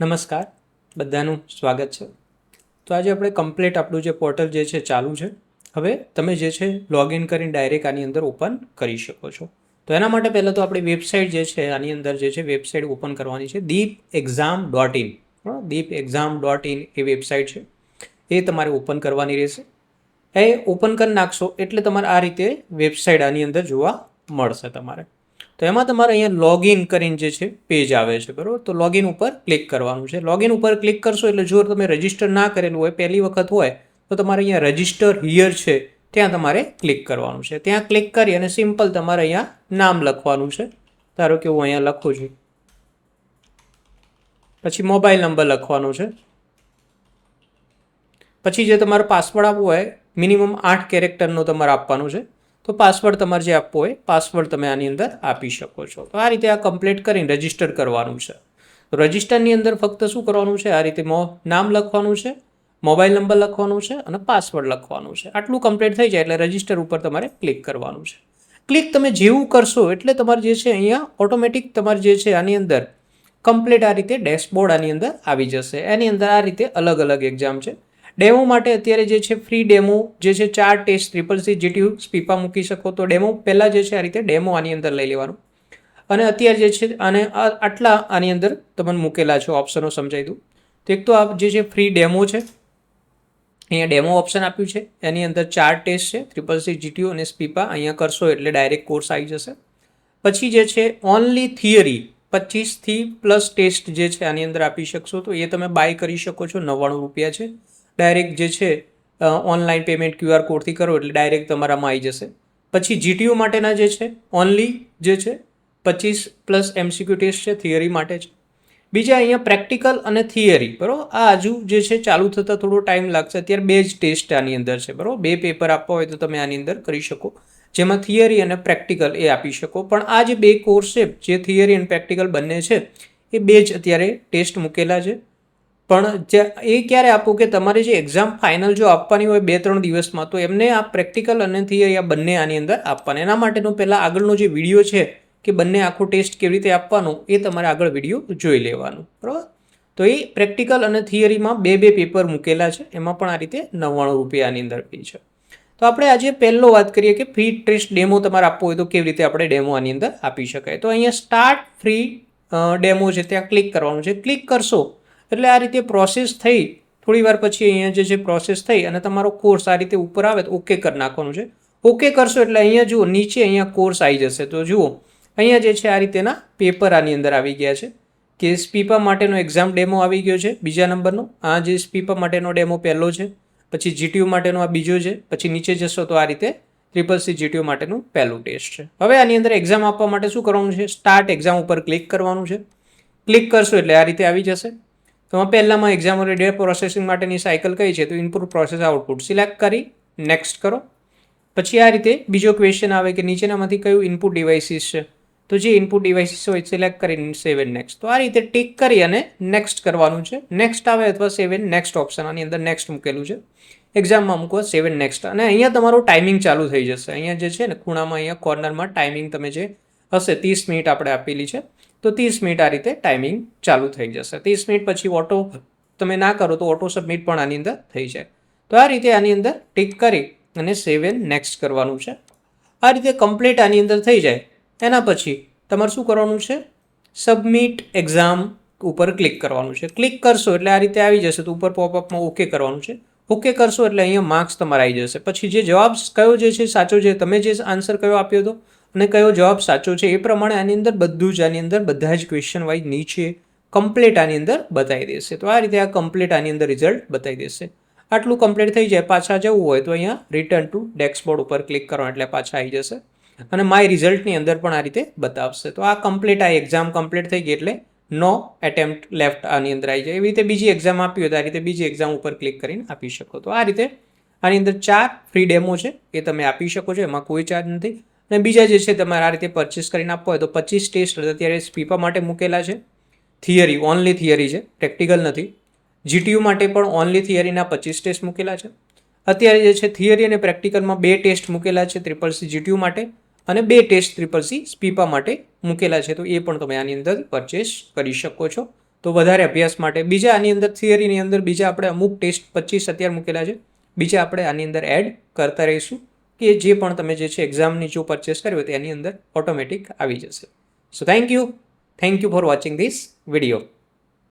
નમસ્કાર, બધાનું સ્વાગત છે. તો આજે આપણે કમ્પ્લીટ આપણું જે પોર્ટલ જે છે ચાલુ છે. હવે તમે જે છે લોગિન કરીને ડાયરેક્ટ આની અંદર ઓપન કરી શકો છો. તો એના માટે પહેલાં તો આપણી વેબસાઇટ જે છે આની અંદર જે છે વેબસાઇટ ઓપન કરવાની છે deepexam.in. deepexam.in એ વેબસાઇટ છે, એ તમારે ઓપન કરવાની રહેશે. એ ઓપન કરી નાખશો એટલે તમારે આ રીતે વેબસાઇટ આની અંદર જોવા મળશે તમારે. તો એમાં તમારે અહીંયા લોગિન કરીને જે છે પેજ આવે છે, બરાબર. તો લોગિન ઉપર ક્લિક કરવાનું છે. લોગિન ઉપર ક્લિક કરશો એટલે જો તમે રજિસ્ટર ના કરેલું હોય, પહેલી વખત હોય, તો તમારે અહીંયા રજિસ્ટર હિયર છે ત્યાં તમારે ક્લિક કરવાનું છે. ત્યાં ક્લિક કરી અને સિમ્પલ તમારે અહીંયા નામ લખવાનું છે. ધારો કે હું અહીંયા લખું છું, પછી મોબાઈલ નંબર લખવાનો છે. પછી જે તમારો પાસવર્ડ આપવો હોય મિનિમમ 8 કેરેક્ટરનો તમારે આપવાનો છે. તો પાસવર્ડ તમારે જે આપવો હોય પાસવર્ડ તમે આની અંદર આપી શકો છો. તો આ રીતે આ કમ્પ્લીટ કરીને રજિસ્ટર કરવાનું છે. તો રજિસ્ટરની અંદર ફક્ત શું કરવાનું છે, આ રીતે નામ લખવાનું છે, મોબાઈલ નંબર લખવાનું છે અને પાસવર્ડ લખવાનું છે. આટલું કમ્પ્લીટ થઈ જાય એટલે રજિસ્ટર ઉપર તમારે ક્લિક કરવાનું છે. ક્લિક તમે જેવું કરશો એટલે તમારે જે છે અહીંયા ઓટોમેટિક તમારે જે છે આની અંદર કમ્પ્લીટ આ રીતે ડેશબોર્ડ આની અંદર આવી જશે. એની અંદર આ રીતે અલગ અલગ એક્ઝામ છે. ડેમો માટે અત્યારે જે છે ફ્રી ડેમો જે છે 4 ટેસ્ટ CCC GTU સ્પીપા મૂકી શકો. તો ડેમો પહેલાં જે છે આ રીતે ડેમો આની અંદર લઈ લેવાનું અને અત્યારે જે છે આને આટલા આની અંદર તમને મૂકેલા છે ઓપ્શનો સમજાવી દઉં. તો એક તો આ જે છે ફ્રી ડેમો છે, અહીંયા ડેમો ઓપ્શન આપ્યું છે. એની અંદર 4 ટેસ્ટ છે, CCC GTU અને સ્પીપા. અહીંયા કરશો એટલે ડાયરેક્ટ કોર્સ આવી જશે. પછી જે છે ઓનલી થિયરી 25થી પ્લસ ટેસ્ટ જે છે આની અંદર આપી શકશો. તો એ તમે બાય કરી શકો છો, 99 રૂપિયા છે. ડાયરેક્ટ જે છે ઓનલાઈન પેમેન્ટ QR કોડથી કરો એટલે ડાયરેક્ટ તમારામાં આવી જશે. પછી GTU માટેના જે છે ઓનલી જે છે 25+ MCQ ટેસ્ટ છે, થિયરી માટે છે. બીજા અહીંયા પ્રેક્ટિકલ અને થિયરી, બરાબર. આ હજુ જે છે ચાલુ થતાં થોડો ટાઈમ લાગશે. અત્યારે 2 જ ટેસ્ટ આની અંદર છે, બરાબર. 2 પેપર આપવા હોય તો તમે આની અંદર કરી શકો, જેમાં થિયરી અને પ્રેક્ટિકલ એ આપી શકો. પણ આ જે 2 કોર્સ છે, જે થિયરી અને પ્રેક્ટિકલ બંને છે, એ 2 જ અત્યારે ટેસ્ટ મૂકેલા છે. પણ એ ક્યારે આપવું કે તમારે જે એક્ઝામ ફાઇનલ જો આપવાની હોય 2-3 દિવસમાં, તો એમને આ પ્રેક્ટિકલ અને થિયરી આ બંને આની અંદર આપવાના. એના માટેનો પહેલાં આગળનો જે વિડીયો છે કે બંને આખો ટેસ્ટ કેવી રીતે આપવાનો એ તમારે આગળ વિડીયો જોઈ લેવાનું, બરાબર. તો એ પ્રેક્ટિકલ અને થિયરીમાં 2 પેપર મૂકેલા છે. એમાં પણ આ રીતે 99 રૂપિયા આની અંદર ફી છે. તો આપણે આજે પહેલો વાત કરીએ કે ફ્રી ટેસ્ટ ડેમો તમારે આપવો હોય તો કેવી રીતે આપણે ડેમો આની અંદર આપી શકાય. તો અહીંયા સ્ટાર્ટ ફ્રી ડેમો છે ત્યાં ક્લિક કરવાનું છે. ક્લિક કરશો એટલે આ રીતે પ્રોસેસ થઈ થોડી વાર પછી અહીંયા જે છે પ્રોસેસ થઈ અને તમારો કોર્સ આ રીતે ઉપર આવે તો ઓકે કરી નાખવાનું છે. ઓકે કરશો એટલે અહીંયા જુઓ નીચે અહીંયા કોર્સ આવી જશે. તો જુઓ અહીંયા જે છે આ રીતેના પેપર આની અંદર આવી ગયા છે કે સ્પીપા માટેનો એક્ઝામ ડેમો આવી ગયો છે બીજા નંબરનો. આ જે સ્પીપા માટેનો ડેમો પહેલો છે, પછી GTU માટેનો આ બીજો છે, પછી નીચે જશો તો આ રીતે CCC GTU માટેનું પહેલું ટેસ્ટ છે. હવે આની અંદર એક્ઝામ આપવા માટે શું કરવાનું છે, સ્ટાર્ટ એક્ઝામ ઉપર ક્લિક કરવાનું છે. ક્લિક કરશો એટલે આ રીતે આવી જશે. તો પહેલામાં એક્ઝામ ડેટા પ્રોસેસિંગ માટેની સાયકલ કઈ છે, તો ઇનપુટ પ્રોસેસ આઉટપુટ સિલેક્ટ કરી નેક્સ્ટ કરો. પછી આ રીતે બીજો ક્વેશ્ચન આવે કે નીચેનામાંથી કયું ઇનપુટ ડિવાઇસીસ છે, તો જે ઇનપુટ ડિવાઇસીસ હોય સિલેક્ટ કરીને સેવ એન્ડ નેક્સ્ટ. તો આ રીતે ટિક કરી અને નેક્સ્ટ કરવાનું છે. નેક્સ્ટ આવે અથવા સેવ એન્ડ નેક્સ્ટ ઓપ્શન આની અંદર નેક્સ્ટ મૂકેલું છે, એક્ઝામમાં મૂકવા સેવ એન્ડ નેક્સ્ટ. અને અહીંયા તમારો ટાઈમિંગ ચાલુ થઈ જશે. અહીંયા જે છે ને ખૂણામાં અહીંયા કોર્નરમાં ટાઈમિંગ તમે જે હશે 30 મિનિટ આપણે આપેલી છે, તો 30 મિનિટ આ રીતે ટાઈમિંગ ચાલુ થઈ જશે. 30 મિનિટ પછી ઓટો તમે ના કરો તો ઓટો સબમિટ પણ આની અંદર થઈ જાય. તો આ રીતે આની અંદર ટિક કરી અને સેવ એન્ડ નેક્સ્ટ કરવાનું છે. આ રીતે કમ્પ્લીટ આની અંદર થઈ જાય એના પછી તમારે શું કરવાનું છે, સબમિટ એક્ઝામ ઉપર ક્લિક કરવાનું છે. ક્લિક કરશો એટલે આ રીતે આવી જશે. તો ઉપર પોપઅપમાં ઓકે કરવાનું છે. ઓકે કરશો એટલે અહીંયા માર્ક્સ તમારે આવી જશે. પછી જે જવાબ કયો જે છે સાચો છે, તમે જે આન્સર કયો આપ્યો હતો અને કયો જવાબ સાચો છે એ પ્રમાણે આની અંદર બધું જ આની અંદર બધા જ ક્વેશ્ચન વાઇઝ નીચે કમ્પ્લીટ આની અંદર બતાવી દેશે. તો આ રીતે આ કમ્પ્લીટ આની અંદર રિઝલ્ટ બતાવી દેશે. આટલું કમ્પ્લીટ થઈ જાય પાછા જવું હોય તો અહીંયા રિટર્ન ટુ ડેસ્કબોર્ડ ઉપર ક્લિક કરો એટલે પાછા આવી જશે અને માય રિઝલ્ટની અંદર પણ આ રીતે બતાવશે. તો આ કમ્પ્લીટ આ એક્ઝામ કમ્પ્લીટ થઈ ગઈ એટલે નો એટેમ્પ્ટ લેફ્ટ આની અંદર આવી જાય. એવી રીતે બીજી એક્ઝામ આપી હોય તો આ રીતે બીજી એક્ઝામ ઉપર ક્લિક કરીને આપી શકો. તો આ રીતે આની અંદર 4 ફ્રી ડેમો છે એ તમે આપી શકો છો, એમાં કોઈ ચાર્જ નથી. અને બીજા જે છે તમારે આ રીતે પરચેસ કરીને આપવા હોય તો 25 ટેસ્ટ અત્યારે સ્પીપા માટે મૂકેલા છે. થિયરી ઓનલી થિયરી છે, પ્રેક્ટિકલ નથી. GTU માટે પણ ઓનલી થિયરીના 25 ટેસ્ટ મૂકેલા છે. અત્યારે જે છે થિયરી અને પ્રેક્ટિકલમાં 2 ટેસ્ટ મૂકેલા છે CCC GTU માટે અને 2 ટેસ્ટ CCC સ્પીપા માટે મૂકેલા છે. તો એ પણ તમે આની અંદર પરચેસ કરી શકો છો. તો વધારે અભ્યાસ માટે બીજા આની અંદર થિયરીની અંદર બીજા આપણે અમુક ટેસ્ટ 25 અત્યારે મૂકેલા છે, બીજા આપણે આની અંદર એડ કરતા રહીશું કે જે પણ તમે જે છે એક્ઝામની જો પરચેસ કર્યો તો એની અંદર ઓટોમેટિક આવી જશે. So thank you for watching this video.